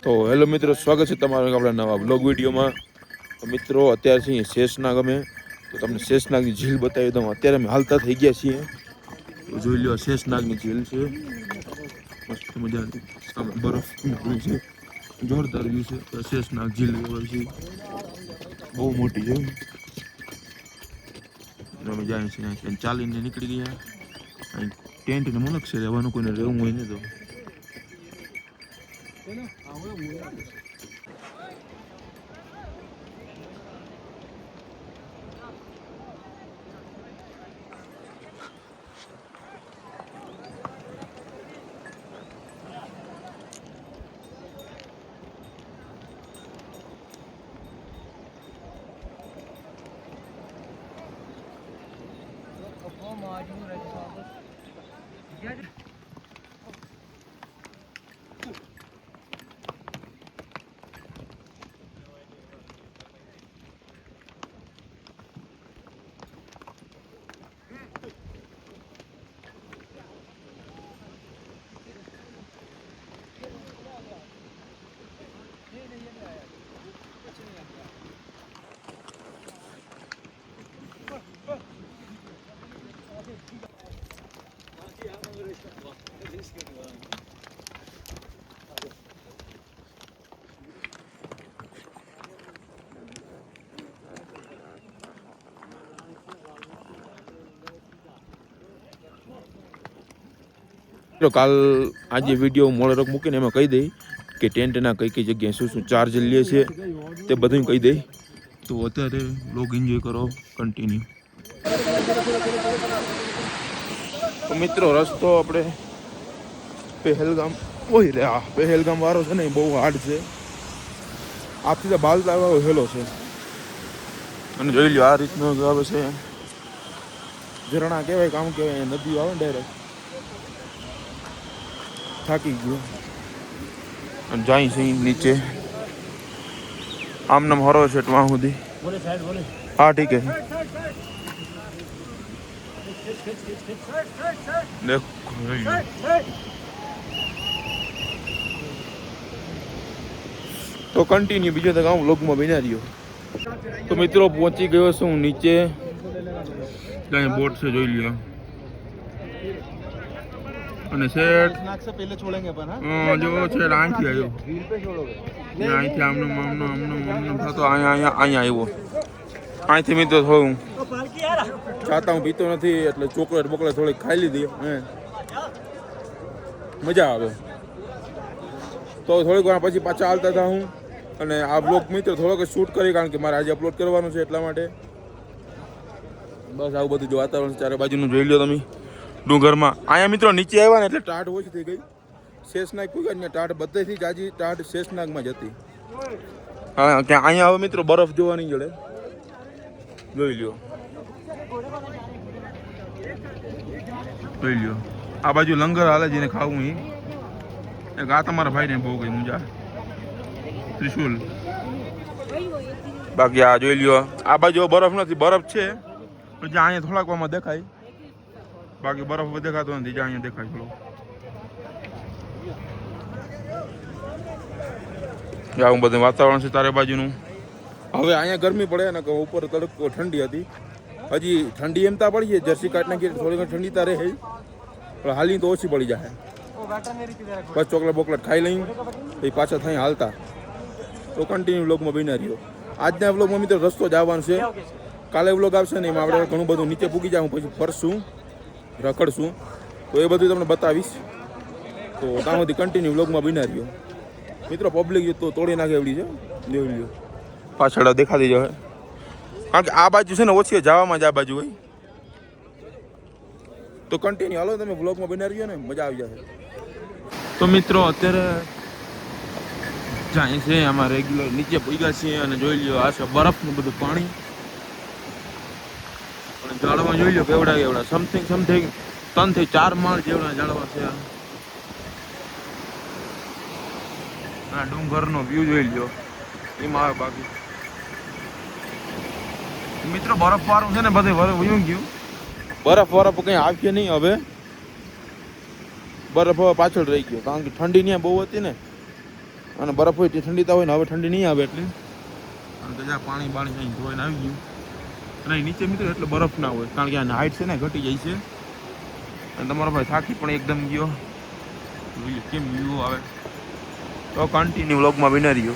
તો હેલો મિત્રો, સ્વાગત છે તમારું આપણા નવા બ્લોગ વિડીયોમાં. તો મિત્રો અત્યારે છીએ શેષનાગ. અમે તો તમને શેષનાગની ઝીલ બતાવી દઉં. અત્યારે અમે હાલતા થઈ ગયા છીએ. તો જોઈ લો, શેષનાગની ઝીલ છે. મસ્ત મજાની સામે બરફ છે, જોરદાર વ્યૂ છે. તો શેષનાગ ઝીલ છે, બહુ મોટી છે. અમે જાય છે ચાલીને નીકળી ગયા. અહીં ટેન્ટ ને મલક છે, રહેવાનું કોઈને રહેવું હોય ને તો. કાલ આજે વિડીયો મોડે રોક મૂકીને એમાં કહી દઈ કે ટેન્ટના કઈ કઈ જગ્યાએ શું શું ચાર્જ લે છે તે બધું કહી દઈ. તો અત્યારે લોગ એન્જોય કરો કન્ટિન્યુ. તો મિત્રો રસ્તો આપણે પહેલગામ ઓય રે, આ પહેલગામ વાળો છે ને બહુ હાર્ડ છે. આપથી તો બાલતા વાળો હેલો છે. અને જોઈ લો આ રીતનો આવે છે ઝરણા કહેવાય, કામ કહેવાય, નદીઓ આવે ને ડાયરેક્ટ. થાકી ગયો અને જાય છે નીચે. આમ નામ હરો છે વहाँ સુધી. हाँ ठीक है. देखो તો કન્ટિન્યુ બીજો તક હું લોગમાં બન્યા રહ્યો. તો મિત્રો પહોંચી ગયો છું નીચે. ત્યાં બોટ છે, જોઈ લ્યો. અને સેટ પહેલે છોડેંગે પણ જો છે અહીંથી આવ્યો. અહીંથી આમનો થતો અહીંયા આવ્યો. અહીંથી મિત્રો થોડું ચાતા હું પીતો નથી એટલે ચોકલેટ બોકલેટ થોડીક ખાઈ લીધી. મજા આવે. તો થોડીક વાર પછી પાછા હાલતા હતા હું. અને આ બ્લોગ મિત્રો થોડોક શૂટ કરી, કારણ કે મારે આજે અપલોડ કરવાનું છે એટલા માટે. બસ આવું બધું જો વાતાવરણ ચારે બાજુનું જોઈ લો તમે. ડુંગરમાં અહીંયા મિત્રો નીચે આવ્યા ને એટલે ટાઢ ઓછી થઈ ગઈ. શેષનાગ કોઈ ને ટાઢ બધેથી જ આજે ટાઢ શેષનાગમાં જ હતી. હા, ત્યાં અહીંયા હવે મિત્રો બરફ જોવા નહીં જડે. જોઈ લ્યો, જોઈ લ્યો. આ બાજુ લંગર હાલે જેને ખાવું એ. એક આ તમારા ભાઈને બહુ ગઈ મુંજા ત્રિશુલ. બાકી આ જોઈ લ્યો, આ બાજુ બરફ નથી, બરફ છે પણ જ્યાં અહીંયા થોડાક વામાં દેખાય. બાકી બરફ દેખાતો નથી, જ્યાં અહીંયા દેખાય થોડું. આવું બધું વાતાવરણ છે તારે બાજુનું. હવે અહીંયા ગરમી પડે ને ઉપર તડકો ઠંડી હતી. હજી ઠંડી એમ તા પડી છે, જર્સી કાઢ નાખી થોડી ઘણી ઠંડી તારે છે, પણ હાલી તો ઓછી પડી જાય. બસ ચોકલેટ બોકલેટ ખાઈ લઈ પછી પાછા થઈ હાલતા. તો કન્ટિન્યુ વ્લોગમાં બન્યા રહ્યો. આજના વ્લોગમાં મિત્રો રસ્તો જ આવવાનો છે. કાલે વ્લોગ આવશે ને એમાં આપણે ઘણું બધું નીચે પૂગી જાઉં, પછી ફરશું, રખડશું. તો એ બધું તમને બતાવીશ. તો ત્યાં સુધી કન્ટિન્યુ વ્લોગમાં બન્યા રહ્યો. મિત્રો પબ્લિક તો તોડી નાખે એવડી છે, જોઈ લ્યો. પાછળ દેખાતી જશે, કારણ કે આ બાજુ છે ને ઓછી જવામાં જ આ બાજુ હોય. તો કન્ટિન્યુ હાલો, તમે વ્લોગમાં બન્યા રહ્યો ને મજા આવી જશે. તો મિત્રો અત્યારે જાય છે આમાં રેગ્યુલર નીચે પગ્યા છીએ અને જોઈ લ્યો આ છે બરફનું બધું પાણી. અને ઝાડવા જોઈ લો કેવડા કેવડા, સમથિંગ 3 થી 4 માળ જેવડા ઝાડવા છે. આ ડુંગરનો વ્યૂ જોઈ લ્યો એમાં આવે. બાકી મિત્રો બરફ વાળું છે ને બધે વયું ગયું. બરફ કંઈ આવશે નહીં હવે. બરફ હવે પાછળ રહી ગયો, કારણ કે ઠંડી ત્યાં બહુ હતી ને અને બરફ હોય તે ઠંડીતા હોય ને હવે ઠંડી નહીં આવે એટલે અને કે પાણી બાણી અહીં ધોઈને આવી ગયું અને અહીં નીચે મિત્રો એટલે બરફ ના હોય કારણ કે આ હાઈટ છે ને ઘટી જાય છે અને તમારો ભાઈ થાકી પણ એકદમ ગયો કેમ વ્યૂ આવે તો કન્ટિન્યુ વ્લોગમાં બિના રહ્યો.